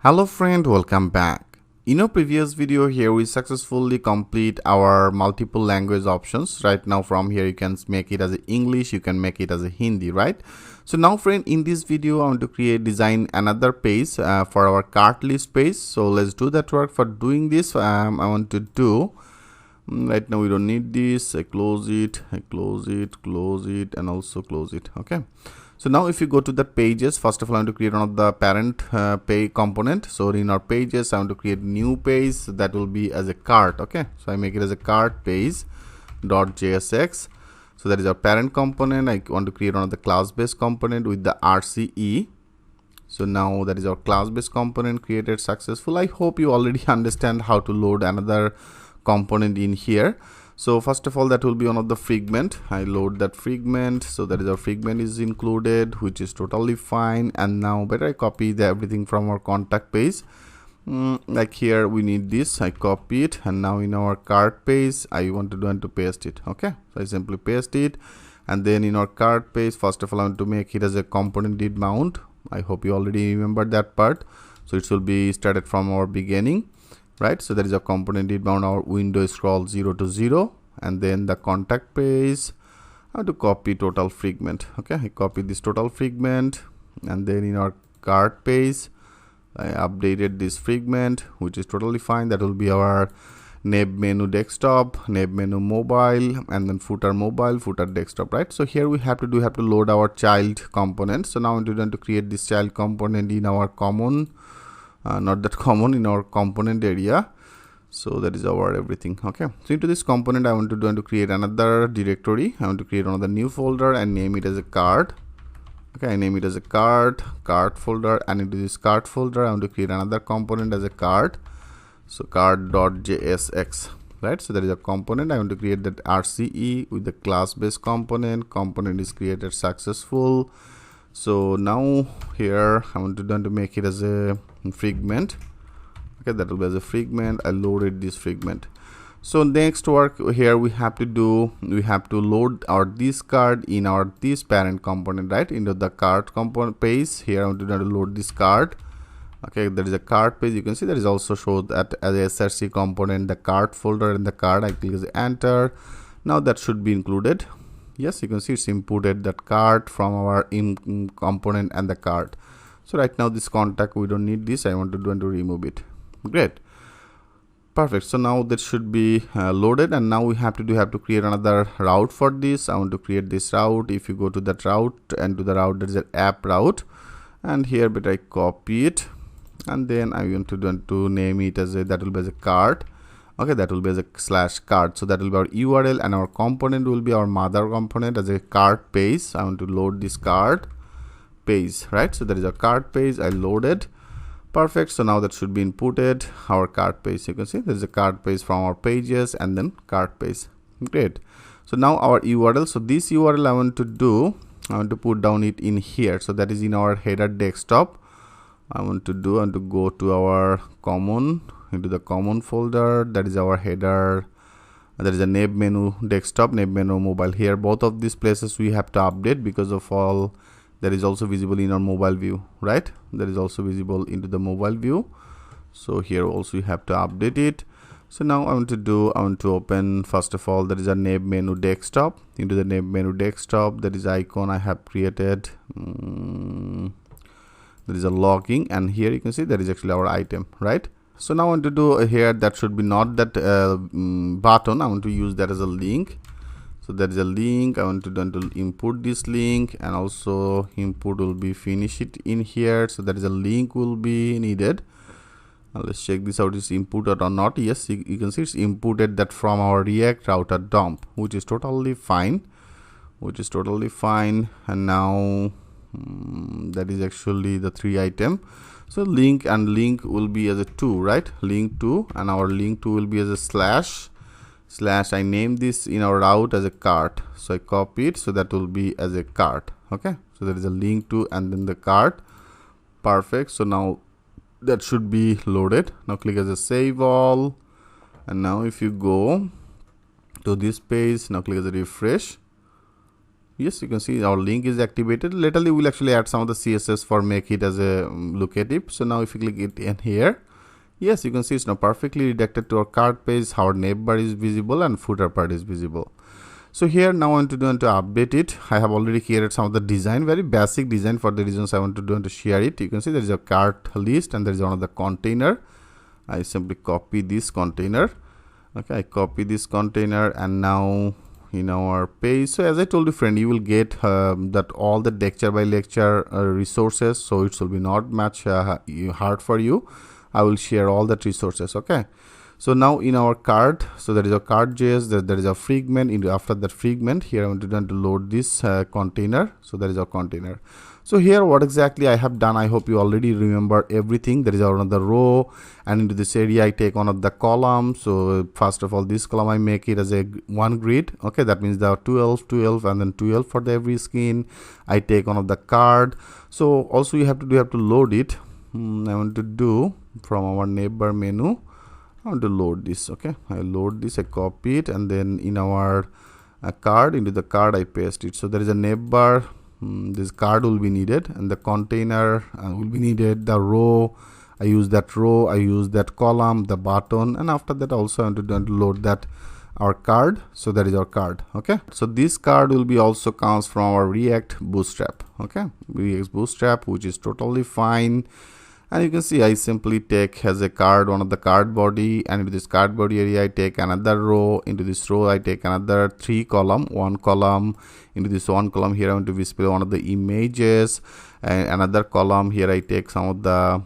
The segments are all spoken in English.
Hello friend, welcome back. In our previous video here we successfully complete our multiple language options. Right now from here you can make it as English, you can make it as a Hindi, right? So now friend, in this video I want to design another page for our cart list page. So let's do that work. For doing this I want to do right now we don't need this. I close it, close it and also close it. Okay. So now if you go to the pages, first of all I want to create one of the parent page component. So in our pages I want to create new page that will be as a cart. Okay, so I make it as a cart page dot JSX. So that is our parent component. I want to create one of the class based component with the RCE. So now that is our class based component created successful. I hope you already understand how to load another component in here. So first of all that will be one of the fragment. I load that fragment, so that is our fragment is included, which is totally fine. And now better I copy everything from our contact page. Like here we need this, I copy it, and now in our cart page I want to paste it. Okay, so I simply paste it, and then in our cart page first of all I want to make it as a component did mount. I hope you already remember that part. So it will be started from our beginning, right? So that is a component did bound our window scroll 0 to 0, and then the contact page I have to copy total fragment. Okay, I copy this total fragment, and then in our cart page I updated this fragment, which is totally fine. That will be our nab menu desktop, nab menu mobile, and then footer mobile, footer desktop, right? So here we have to load our child component. So now we're going to create this child component in our common not that common, in our component area. So that is our everything. Okay, so into this component I want to create another directory. I want to create another new folder and name it as a cart. Okay, I name it as a cart folder, and into this cart folder I want to create another component as a cart. So cart.jsx, right? So that is a component. I want to create that RCE with the class based component is created successful. So now here I want to make it as a fragment. Okay, that will be as a fragment. I loaded this fragment. So next work here we have to load our this card in our this parent component, right, into the cart component page. Here I want to load this card. Okay, there is a cart page. You can see there is also show that as a SRC component, the cart folder and the card. I click enter. Now that should be included. Yes, you can see it's imported that cart from our component and the cart. So right now this contact we don't need this. I want to remove it. Great, perfect. So now that should be loaded, and now we have to create another route for this. I want to create this route. If you go to that route and to the route, there is an app route, and here but I copy it, and then I want to name it as that will be as a cart. Okay, that will be as a /cart. So that will be our URL, and our component will be our mother component as a cart page. I want to load this cart page, right? So that is a cart page. I loaded. Perfect. So now that should be inputted our cart page. You can see there is a cart page from our pages and then cart page. Great. So now our URL. So this URL I want to put down it in here. So that is in our header desktop. I want to go to our common, into the common folder. That is our header. There is a nab menu desktop, nab menu mobile. Here both of these places we have to update because of all that is also visible in our mobile view, right? That is also visible into the mobile view. So here also you have to update it. So now I want to open first of all, that is a nab menu desktop. Into the nab menu desktop, that is icon I have created. There is a logging, and here you can see that is actually our item, right? So now I want to do here, that should be not that button. I want to use that as a link. So there is a link. I want to input this link, and also input will be finish it in here. So there is a link will be needed. Now let's check this out, is inputted or not. Yes, you can see it's inputted that from our React router dump, which is totally fine, and now that is actually the 3 item. So link will be as a 2, right? Link 2, and our link 2 will be as a / I name this in our route as a cart. So I copy it, so that will be as a cart. Okay, so there is a link to and then the cart. Perfect. So now that should be loaded. Now click as a save all, and now if you go to this page, now click as a refresh. yes, you can see our link is activated. Laterally we'll actually add some of the CSS for make it as a locative. So now if you click it in here, yes, you can see it's now perfectly redirected to our cart page. Our navbar is visible and footer part is visible. So here now I want to update it. I have already created some of the design, very basic design for the reasons I want to do and to share it. You can see there is a cart list and there is another container. I simply copy this container. Okay, I copy this container and now in our page. So as I told you friend, you will get that all the lecture by lecture resources. So it will be not much hard for you. I will share all that resources. Okay. So now in our card, so there is a card.js, there is a fragment. After that fragment, here I want to load this container. So there is a container. So here what exactly I have done, I hope you already remember everything. There is another row, and into this area I take one of the columns. So first of all, this column I make it as a one grid. Okay, that means there are 12, 12 and then 12 for the every skin. I take one of the card. So also you have to load it. I want to do from our neighbor menu. I want to load this. Okay, I load this, I copy it, and then in our card, into the card I paste it. So there is a navbar. This card will be needed, and the container will be needed. The row, I use that row, I use that column, the button, and after that also I want to load that our card. So that is our card. Okay, so this card will be also comes from our React Bootstrap. Okay, React Bootstrap, which is totally fine. And you can see I simply take as a card one of the card body, and into this card body area I take another row. Into this row I take another 3 column, 1 column. Into this 1 column here I want to display one of the images, and another column here I take some of the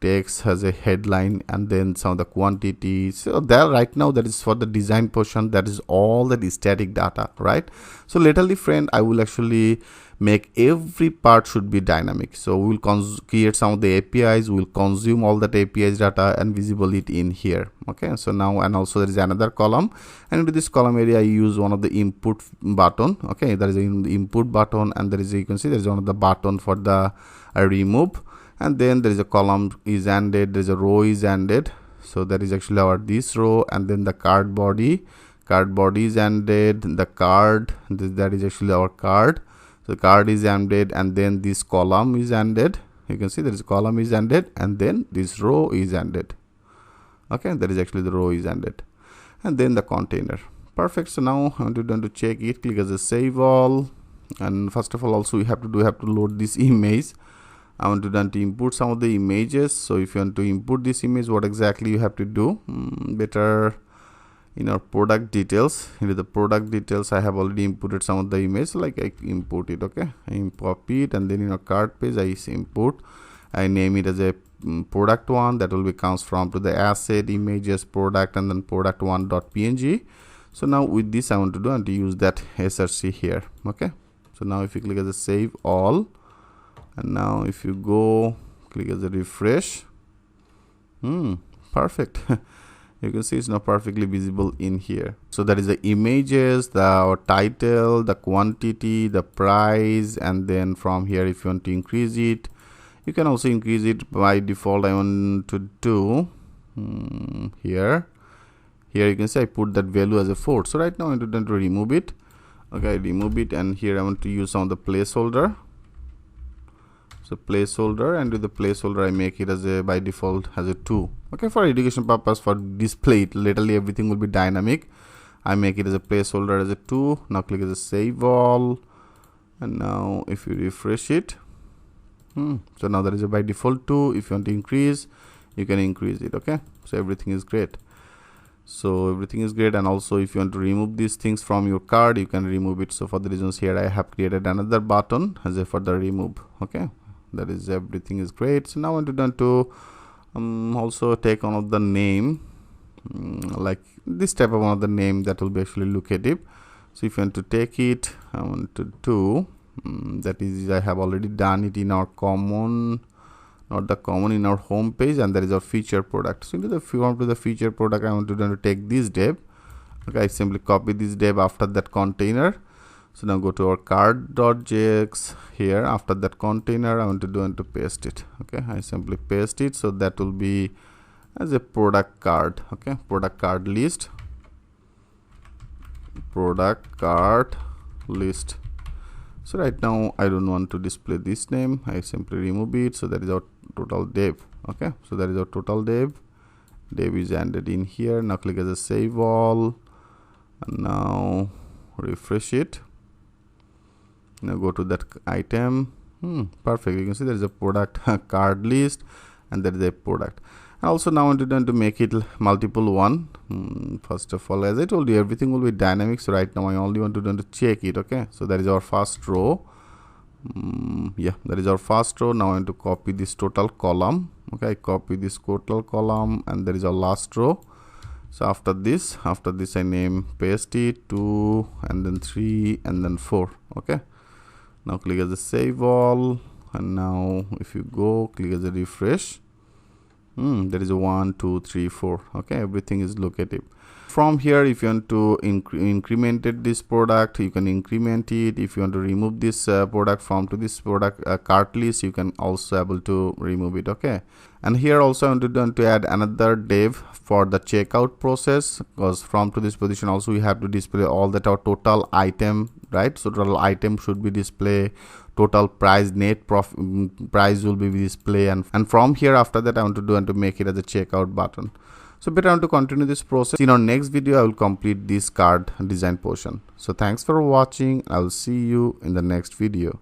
text as a headline, and then some of the quantity. So there right now that is for the design portion, that is all the static data, right? So laterally friend, I will actually make every part should be dynamic. So we will create some of the APIs, we will consume all that APIs data and visible it in here. Okay, so now, and also there is another column, and into this column area I use one of the input button. Okay, there is an input button, and there is you can see there is one of the button for the remove, and then there is a column is ended, there is a row is ended. So that is actually our this row, and then the card body is ended, the card, that is actually our card. So card is ended, and then this column is ended. You can see there is a column is ended, and then this row is ended. Okay, that is actually the row is ended, and then the container. Perfect. So now I want to check it. Click as a save all, and first of all also we have to load this image. I want to input some of the images. So if you want to input this image, what exactly you have to do? Better in our product details. Into the product details I have already inputted some of the image, like I import it. Okay, I copy it, and then in our cart page I import, I name it as a product one. That will be comes from to the asset images product, and then product one.png. So now with this I want to use that src here. Okay, so now if you click as a save all, and now if you go click as a refresh, perfect. You can see it's now perfectly visible in here. So that is the images, the title, the quantity, the price, and then from here if you want to increase it, you can also increase it. By default I want to do here you can see I put that value as a 4. So right now I want to remove it. Okay, I remove it, and here I want to use some of the placeholder. So placeholder, and with the placeholder I make it as a by default as a 2. Okay, for education purpose, for display it, literally everything will be dynamic. I make it as a placeholder as a 2. Now click as a save all, and now if you refresh it, so now there is a by default 2. If you want to increase, you can increase it. Okay, so everything is great. So everything is great, and also if you want to remove these things from your card, you can remove it. So for the reasons here I have created another button as a further remove. Okay, that is everything is great. So now I want to also take one of the name, like this type of one of the name that will be actually locative. So if you want to take it, I want to do that is I have already done it in our common, not the common, in our home page, and there is our feature product. So into the feature product I want to take this div. Okay, I simply copy this div after that container. So now go to our card.js here. After that container I want to paste it. Okay, I simply paste it. So that will be as a product card. Okay, product card list, product card list. So right now I don't want to display this name. I simply remove it. So that is our total dev. Okay, so that is our total dev. Dev is ended in here. Now click as a save all, and now refresh it. Now go to that item. Perfect. You can see there is a product card list, and there is a product. And also now I'm going to make it multiple one. First of all, as I told you, everything will be dynamic. So right now I only want to check it. Okay, so that is our first row. Yeah, that is our first row. Now I want to copy this total column. Okay, I copy this total column, and there is our last row. So after this I name paste it 2 and then 3 and then 4. Okay, now click as a save all, and now if you go click as a refresh, there is a 1 2 3 4. Okay, everything is locative. From here, if you want to increment this product, you can increment it. If you want to remove this product from to this product cart list, you can also able to remove it. Okay, and here also I want to add another div for the checkout process, because from to this position also we have to display all that our total item, right? So total item should be display, total price, net profit price will be display, and from here after that I want to make it as a checkout button. So better I want to continue this process. In our next video I will complete this card design portion. So thanks for watching. I will see you in the next video.